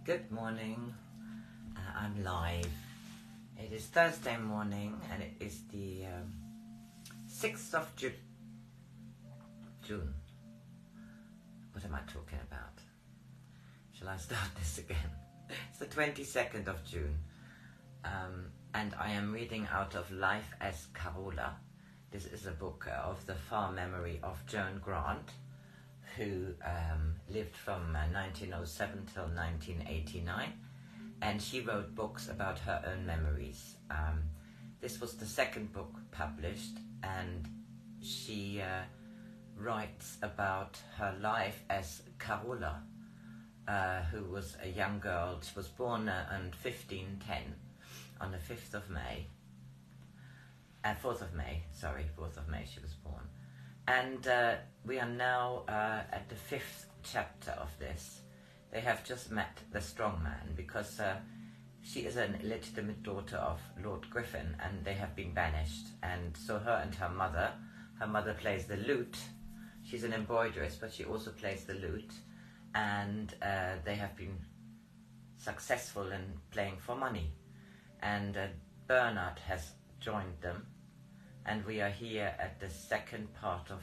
Good morning. I'm live. It is Thursday morning and it is the 6th of June. What am I talking about? Shall I start this again? It's the 22nd of June. And I am reading out of Life as Carola. This is a book of the far memory of Joan Grant, who lived from 1907 till 1989, and she wrote books about her own memories. This was the second book published, and she writes about her life as Carola, who was a young girl. She was born on 1510, on the 5th of May. 4th of May she was born. And we are now at the 5th chapter of this. They have just met the strong man because she is an illegitimate daughter of Lord Griffin, and they have been banished. And so her and her mother plays the lute. She's an embroiderist, but she also plays the lute. And they have been successful in playing for money. And Bernard has joined them. And we are here at the second part of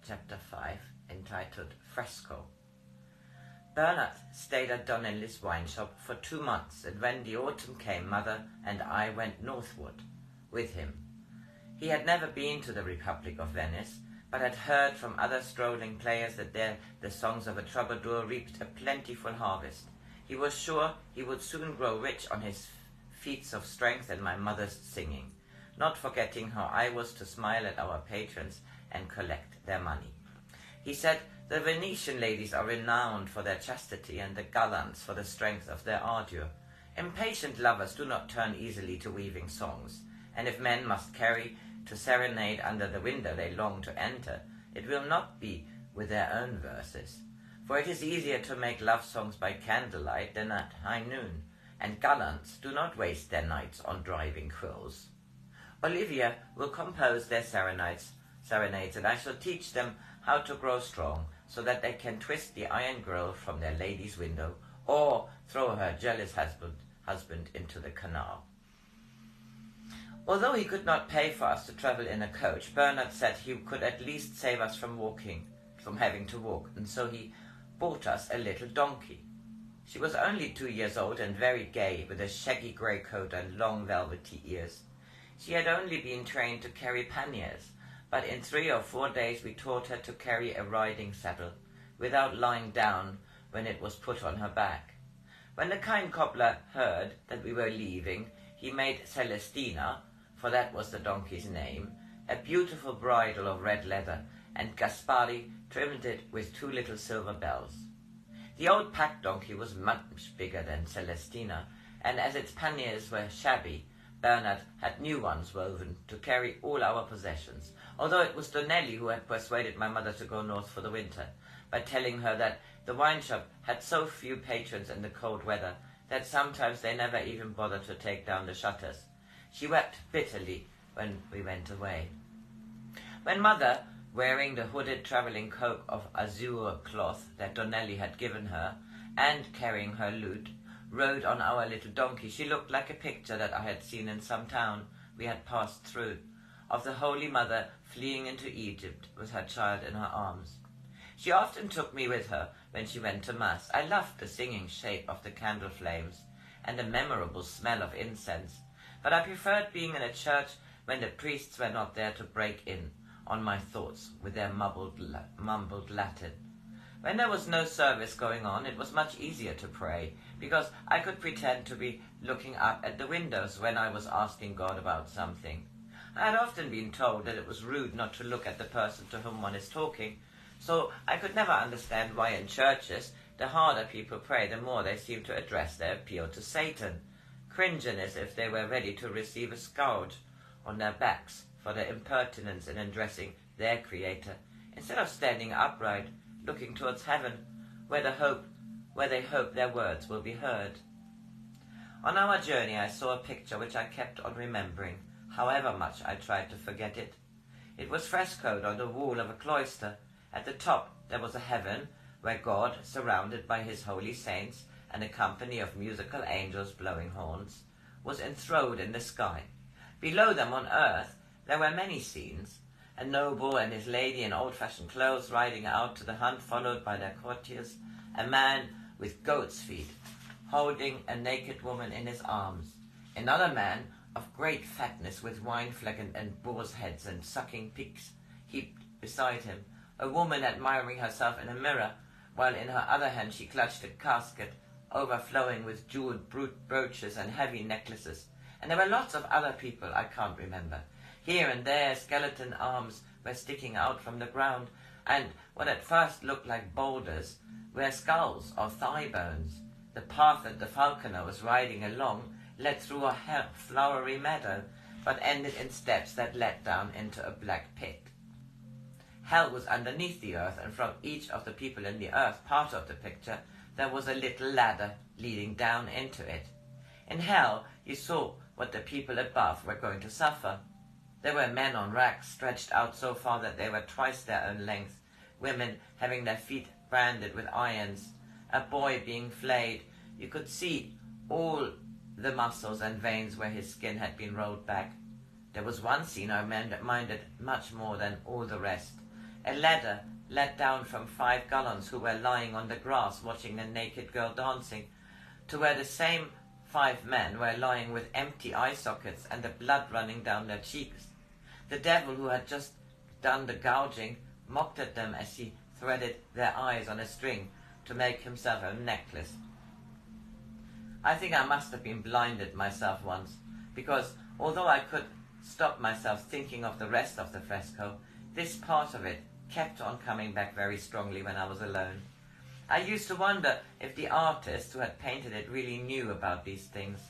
chapter 5, entitled Fresco. Bernard stayed at Donnelly's wine shop for 2 months, and when the autumn came, Mother and I went northward with him. He had never been to the Republic of Venice, but had heard from other strolling players that there the songs of a troubadour reaped a plentiful harvest. He was sure he would soon grow rich on his feats of strength and my mother's singing, not forgetting how I was to smile at our patrons and collect their money. He said, the Venetian ladies are renowned for their chastity, and the gallants for the strength of their ardour. Impatient lovers do not turn easily to weaving songs, and if men must carry to serenade under the window they long to enter, it will not be with their own verses. For it is easier to make love songs by candlelight than at high noon, and gallants do not waste their nights on driving quills. Olivia will compose their serenades, and I shall teach them how to grow strong, so that they can twist the iron grill from their lady's window, or throw her jealous husband into the canal. Although he could not pay for us to travel in a coach, Bernard said he could at least save us from having to walk, and so he bought us a little donkey. She was only 2 years old and very gay, with a shaggy grey coat and long velvety ears. She had only been trained to carry panniers, but in 3 or 4 days we taught her to carry a riding saddle, without lying down when it was put on her back. When the kind cobbler heard that we were leaving, he made Celestina, for that was the donkey's name, a beautiful bridle of red leather, and Gaspari trimmed it with 2 little silver bells. The old pack donkey was much bigger than Celestina, and as its panniers were shabby, Bernard had new ones woven to carry all our possessions, although it was Donnelly who had persuaded my mother to go north for the winter, by telling her that the wine shop had so few patrons in the cold weather that sometimes they never even bothered to take down the shutters. She wept bitterly when we went away. When Mother, wearing the hooded travelling coat of azure cloth that Donnelly had given her, and carrying her lute, rode on our little donkey, she looked like a picture that I had seen in some town we had passed through, of the Holy Mother fleeing into Egypt with her child in her arms. She often took me with her when she went to Mass. I loved the singing shape of the candle flames and the memorable smell of incense, but I preferred being in a church when the priests were not there to break in on my thoughts with their mumbled Latin. When there was no service going on, it was much easier to pray, because I could pretend to be looking up at the windows when I was asking God about something. I had often been told that it was rude not to look at the person to whom one is talking, so I could never understand why in churches the harder people pray, the more they seem to address their appeal to Satan, cringing as if they were ready to receive a scourge on their backs for their impertinence in addressing their Creator, instead of standing upright, looking towards heaven, where they hope their words will be heard. On our journey I saw a picture which I kept on remembering, however much I tried to forget it. It was frescoed on the wall of a cloister. At the top there was a heaven, where God, surrounded by his holy saints, and a company of musical angels blowing horns, was enthroned in the sky. Below them on earth there were many scenes, a noble and his lady in old-fashioned clothes riding out to the hunt, followed by their courtiers, a man with goat's feet, holding a naked woman in his arms, another man of great fatness with wine-flagon and boar's heads and sucking pigs heaped beside him, a woman admiring herself in a mirror, while in her other hand she clutched a casket overflowing with jeweled brooches and heavy necklaces. And there were lots of other people I can't remember. Here and there skeleton arms were sticking out from the ground, and what at first looked like boulders were skulls or thigh bones. The path that the falconer was riding along led through a flowery meadow, but ended in steps that led down into a black pit. Hell was underneath the earth, and from each of the people in the earth part of the picture there was a little ladder leading down into it. In hell you saw what the people above were going to suffer. There were men on racks stretched out so far that they were twice their own length, women having their feet branded with irons, a boy being flayed. You could see all the muscles and veins where his skin had been rolled back. There was one scene I minded much more than all the rest. A ladder led down from 5 gallants who were lying on the grass watching a naked girl dancing, to where the same 5 men were lying with empty eye sockets and the blood running down their cheeks. The devil who had just done the gouging mocked at them as he threaded their eyes on a string to make himself a necklace. I think I must have been blinded myself once, because although I could stop myself thinking of the rest of the fresco, this part of it kept on coming back very strongly when I was alone. I used to wonder if the artist who had painted it really knew about these things.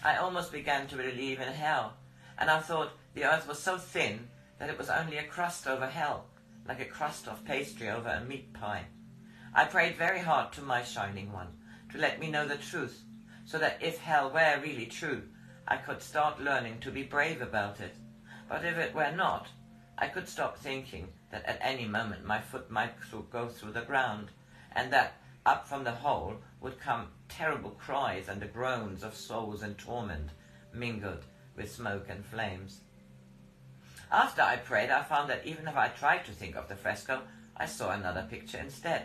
I almost began to believe in hell, and I thought the earth was so thin that it was only a crust over hell, like a crust of pastry over a meat pie. I prayed very hard to my Shining One to let me know the truth, so that if hell were really true, I could start learning to be brave about it. But if it were not, I could stop thinking that at any moment my foot might go through the ground, and that up from the hole would come terrible cries and the groans of souls in torment, mingled with smoke and flames. After I prayed, I found that even if I tried to think of the fresco, I saw another picture instead.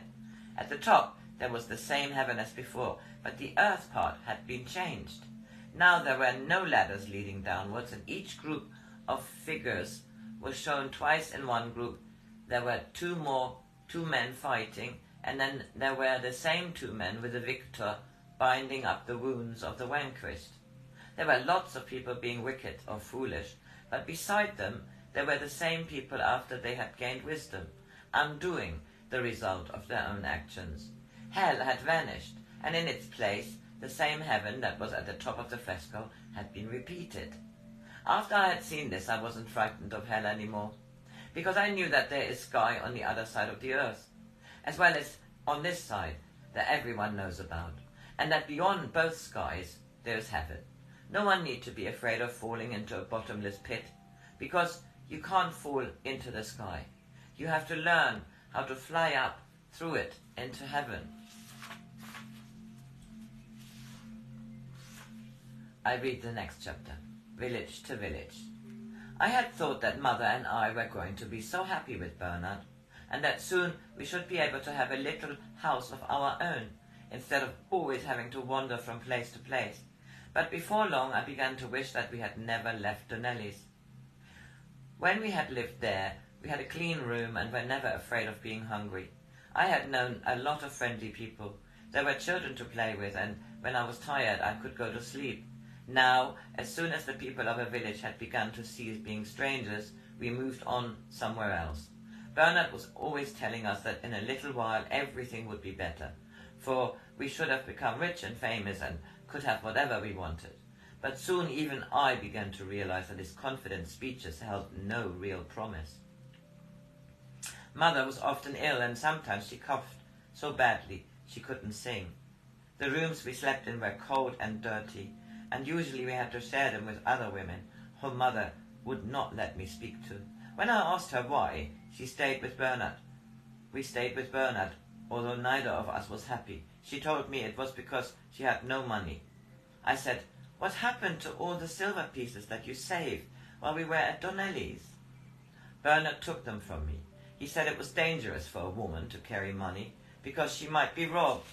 At the top there was the same heaven as before, but the earth part had been changed. Now there were no ladders leading downwards, and each group of figures was shown twice in one group. There were two men fighting, and then there were the same 2 men with the victor binding up the wounds of the vanquished. There were lots of people being wicked or foolish, but beside them there were the same people after they had gained wisdom, undoing the result of their own actions. Hell had vanished, and in its place the same heaven that was at the top of the fresco had been repeated. After I had seen this, I wasn't frightened of hell anymore, because I knew that there is sky on the other side of the earth, as well as on this side that everyone knows about, and that beyond both skies there is heaven. No one need to be afraid of falling into a bottomless pit, because you can't fall into the sky. You have to learn how to fly up through it into heaven. I read the next chapter, Village to Village. I had thought that Mother and I were going to be so happy with Bernard, and that soon we should be able to have a little house of our own, instead of always having to wander from place to place. But before long I began to wish that we had never left Donnelly's. When we had lived there, we had a clean room and were never afraid of being hungry. I had known a lot of friendly people. There were children to play with, and when I was tired I could go to sleep. Now, as soon as the people of a village had begun to cease being strangers, we moved on somewhere else. Bernard was always telling us that in a little while everything would be better, for we should have become rich and famous and could have whatever we wanted. But soon even I began to realize that his confident speeches held no real promise. Mother was often ill, and sometimes she coughed so badly she couldn't sing. The rooms we slept in were cold and dirty, and usually we had to share them with other women, whom Mother would not let me speak to. When I asked her why, she stayed with Bernard. We stayed with Bernard although neither of us was happy. She told me it was because she had no money. I said, "What happened to all the silver pieces that you saved while we were at Donnelly's?" Bernard took them from me. He said it was dangerous for a woman to carry money because she might be robbed,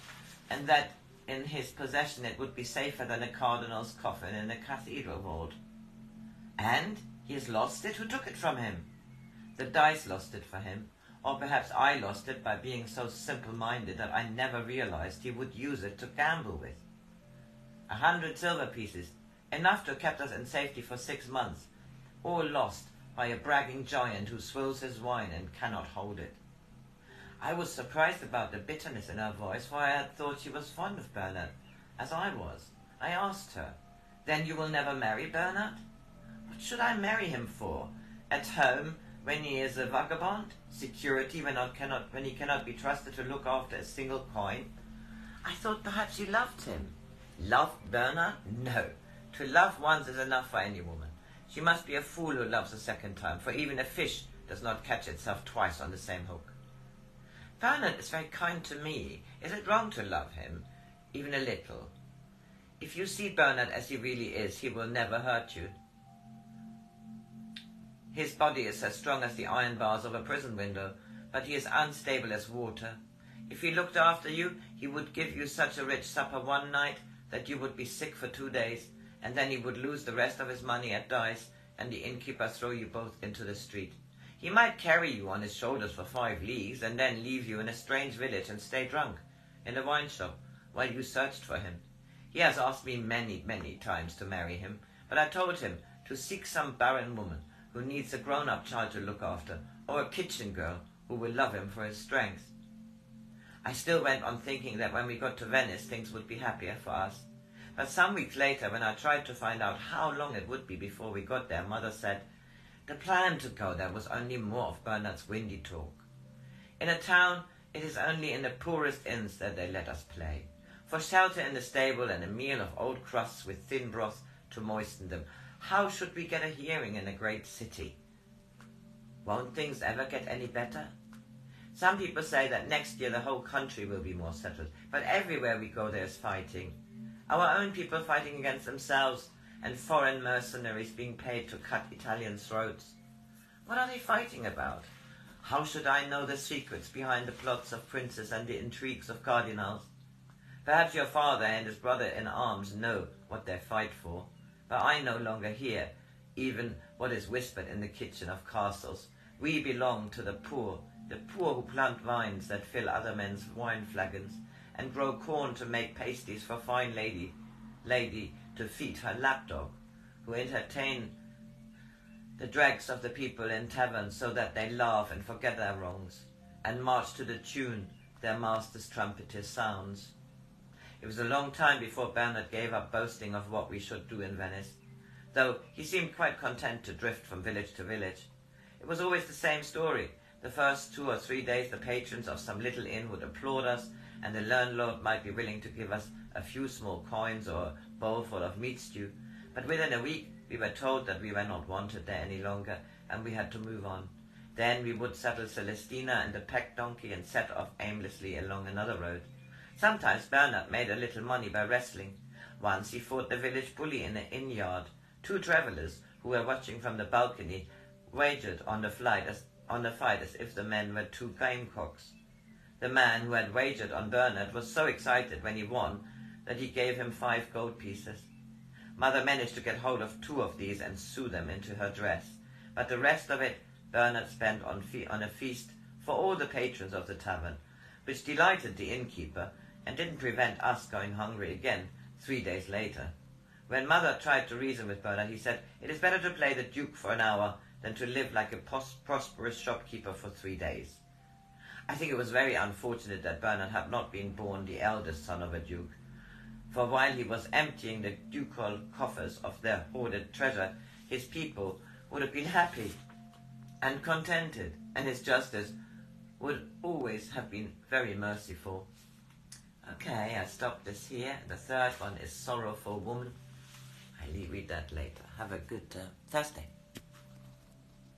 and that in his possession it would be safer than a cardinal's coffin in a cathedral vault. And he has lost it? Who took it from him? The dice lost it for him, or perhaps I lost it by being so simple-minded that I never realized he would use it to gamble with. 100 silver pieces, enough to have kept us in safety for 6 months, all lost by a bragging giant who swills his wine and cannot hold it. I was surprised about the bitterness in her voice, for I had thought she was fond of Bernard, as I was. I asked her, "Then you will never marry Bernard?" "What should I marry him for? At home, when he is a vagabond? Security when he cannot be trusted to look after a single coin?" I thought perhaps you loved him. Loved Bernard? No. To love once is enough for any woman. She must be a fool who loves a second time, for even a fish does not catch itself twice on the same hook. Bernard is very kind to me. Is it wrong to love him? Even a little. If you see Bernard as he really is, he will never hurt you. His body is as strong as the iron bars of a prison window, but he is unstable as water. If he looked after you, he would give you such a rich supper one night that you would be sick for 2 days, and then he would lose the rest of his money at dice, and the innkeeper throw you both into the street. He might carry you on his shoulders for 5 leagues, and then leave you in a strange village and stay drunk in a wine shop while you searched for him. He has asked me many, many times to marry him, but I told him to seek some barren woman who needs a grown-up child to look after, or a kitchen girl who will love him for his strength. I still went on thinking that when we got to Venice things would be happier for us. But some weeks later, when I tried to find out how long it would be before we got there, Mother said the plan to go there was only more of Bernard's windy talk. In a town, it is only in the poorest inns that they let us play. For shelter in the stable and a meal of old crusts with thin broth to moisten them, how should we get a hearing in a great city? Won't things ever get any better? Some people say that next year the whole country will be more settled, but everywhere we go there is fighting. Our own people fighting against themselves, and foreign mercenaries being paid to cut Italian throats. What are they fighting about? How should I know the secrets behind the plots of princes and the intrigues of cardinals? Perhaps your father and his brother-in-arms know what they fight for, but I no longer hear even what is whispered in the kitchen of castles. We belong to the poor who plant vines that fill other men's wine flagons, and grow corn to make pasties for fine lady to feed her lapdog, who entertain the dregs of the people in taverns so that they laugh and forget their wrongs, and march to the tune their master's trumpeter sounds. It was a long time before Bernard gave up boasting of what we should do in Venice, though he seemed quite content to drift from village to village. It was always the same story. The first 2 or 3 days the patrons of some little inn would applaud us, and the landlord might be willing to give us a few small coins or a bowl full of meat stew, but within a week we were told that we were not wanted there any longer, and we had to move on. Then we would saddle Celestina and the pack donkey and set off aimlessly along another road. Sometimes Bernard made a little money by wrestling. Once he fought the village bully in an inn yard. 2 travellers who were watching from the balcony wagered on the fight as if the men were 2 gamecocks. The man who had wagered on Bernard was so excited when he won that he gave him 5 gold pieces. Mother managed to get hold of 2 of these and sew them into her dress, but the rest of it Bernard spent on a feast for all the patrons of the tavern, which delighted the innkeeper and didn't prevent us going hungry again 3 days later. When Mother tried to reason with Bernard, he said, "It is better to play the Duke for an hour than to live like a prosperous shopkeeper for 3 days." I think it was very unfortunate that Bernard had not been born the eldest son of a duke, for while he was emptying the ducal coffers of their hoarded treasure, his people would have been happy and contented, and his justice would always have been very merciful. Okay, I stop this here. The third one is Sorrowful Woman. I'll read that later. Have a good Thursday.